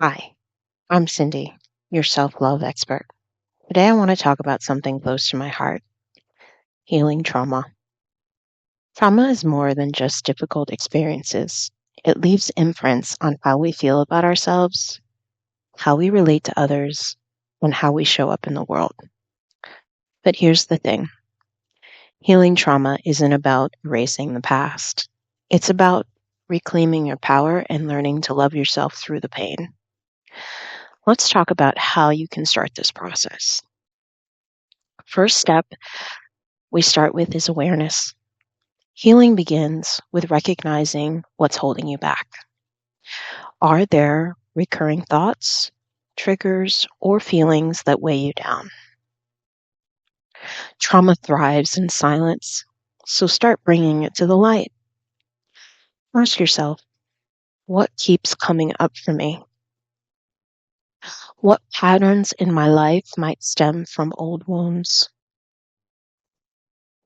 Hi, I'm Cindy, your self love expert. Today I want to talk about something close to my heart: healing trauma. Trauma is more than just difficult experiences, it leaves imprints on how we feel about ourselves, how we relate to others, and how we show up in the world. But here's the thing: healing trauma isn't about erasing the past, it's about reclaiming your power and learning to love yourself through the pain. Let's talk about how you can start this process. First step we start with is awareness. Healing begins with recognizing what's holding you back. Are there recurring thoughts, triggers, or feelings that weigh you down? Trauma thrives in silence, so start bringing it to the light. Ask yourself, what keeps coming up for me? What patterns in my life might stem from old wounds?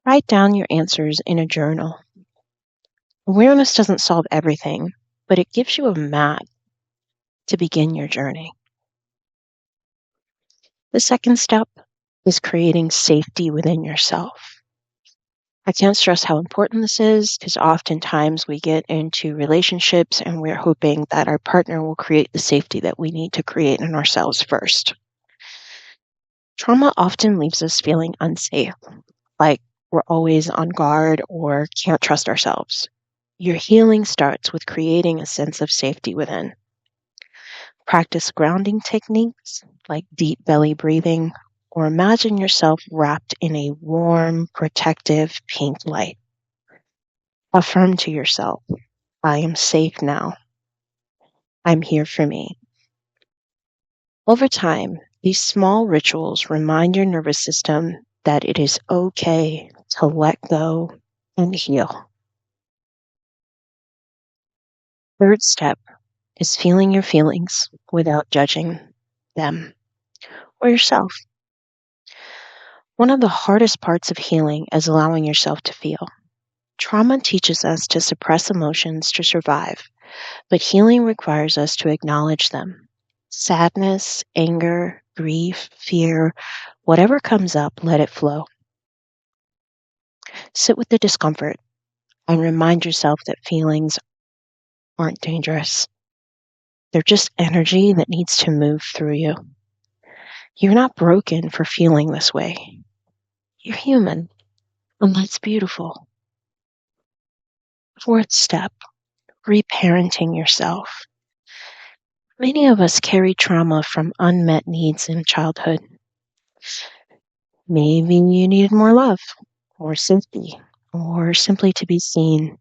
Write down your answers in a journal. Awareness doesn't solve everything, but it gives you a map to begin your journey. The second step is creating safety within yourself. I can't stress how important this is because oftentimes we get into relationships and we're hoping that our partner will create the safety that we need to create in ourselves first. Trauma often leaves us feeling unsafe, like we're always on guard or can't trust ourselves. Your healing starts with creating a sense of safety within. Practice grounding techniques like deep belly breathing, or imagine yourself wrapped in a warm, protective pink light. Affirm to yourself, I am safe now. I'm here for me. Over time, these small rituals remind your nervous system that it is okay to let go and heal. Third step is feeling your feelings without judging them or yourself. One of the hardest parts of healing is allowing yourself to feel. Trauma teaches us to suppress emotions to survive, but healing requires us to acknowledge them. Sadness, anger, grief, fear, whatever comes up, let it flow. Sit with the discomfort and remind yourself that feelings aren't dangerous. They're just energy that needs to move through you. You're not broken for feeling this way. You're human, and that's beautiful. Fourth step, reparenting yourself. Many of us carry trauma from unmet needs in childhood. Maybe you needed more love, or safety, or simply to be seen.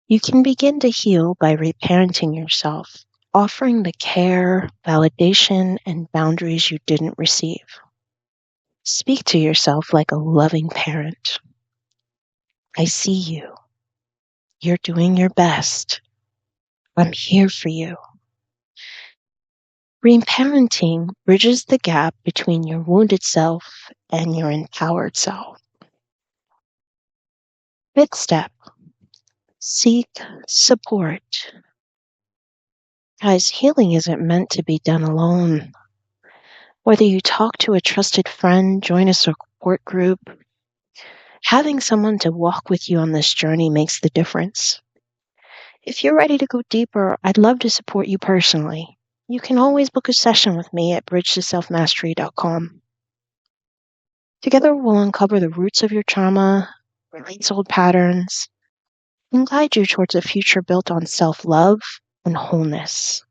You can begin to heal by reparenting yourself, offering the care, validation, and boundaries you didn't receive. Speak to yourself like a loving parent. I see you. You're doing your best. I'm here for you. Reparenting bridges the gap between your wounded self and your empowered self. Fifth step, seek support. Guys, healing isn't meant to be done alone. Whether you talk to a trusted friend, join a support group, having someone to walk with you on this journey makes the difference. If you're ready to go deeper, I'd love to support you personally. You can always book a session with me at bridgetoselfmastery.com. Together, we'll uncover the roots of your trauma, release old patterns, and guide you towards a future built on self-love and wholeness.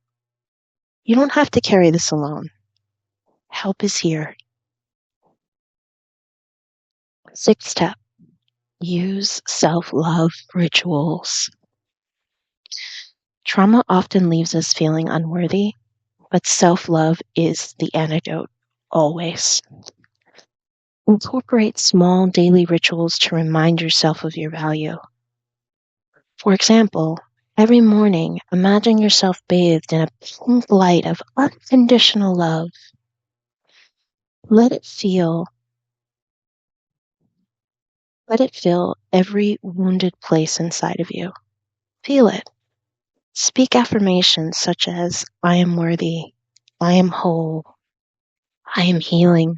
You don't have to carry this alone. Help is here. Sixth step, use self-love rituals. Trauma often leaves us feeling unworthy, but self-love is the antidote, always. Incorporate small daily rituals to remind yourself of your value. For example, every morning, imagine yourself bathed in a pink light of unconditional love. Let it feel, let it fill every wounded place inside of you. Feel it. Speak affirmations such as, I am worthy, I am whole, I am healing.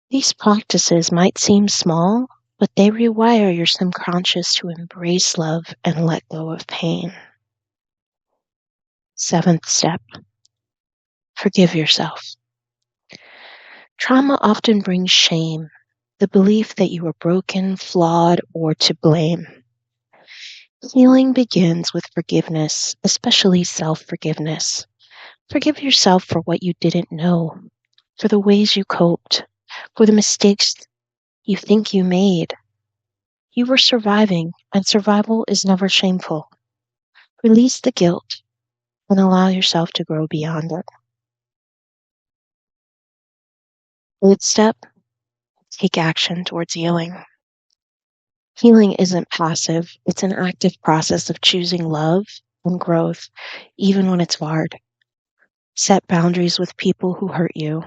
These practices might seem small, but they rewire your subconscious to embrace love and let go of pain. Seventh step, forgive yourself. Trauma often brings shame, the belief that you are broken, flawed, or to blame. Healing begins with forgiveness, especially self-forgiveness. Forgive yourself for what you didn't know, for the ways you coped, for the mistakes you think you made. You were surviving, and survival is never shameful. Release the guilt and allow yourself to grow beyond it. Eighth step, take action towards healing. Healing isn't passive, it's an active process of choosing love and growth, even when it's hard. Set boundaries with people who hurt you.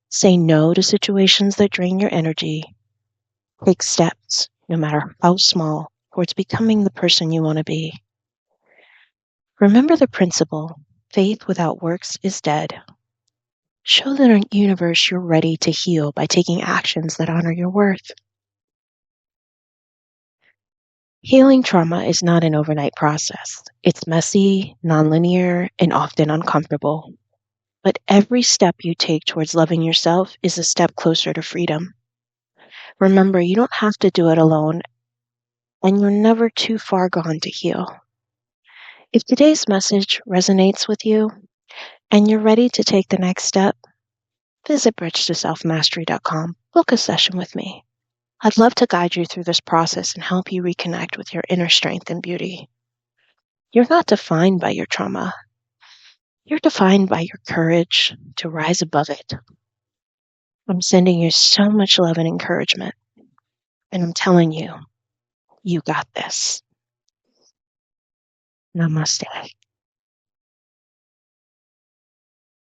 Say no to situations that drain your energy. Take steps, no matter how small, towards becoming the person you want to be. Remember the principle, faith without works is dead. Show the universe you're ready to heal by taking actions that honor your worth. Healing trauma is not an overnight process. It's messy, nonlinear, and often uncomfortable. But every step you take towards loving yourself is a step closer to freedom. Remember, you don't have to do it alone, and you're never too far gone to heal. If today's message resonates with you and you're ready to take the next step, visit bridge2selfmastery.com. Book a session with me. I'd love to guide you through this process and help you reconnect with your inner strength and beauty. You're not defined by your trauma. You're defined by your courage to rise above it. I'm sending you so much love and encouragement, and I'm telling you, you got this. Namaste.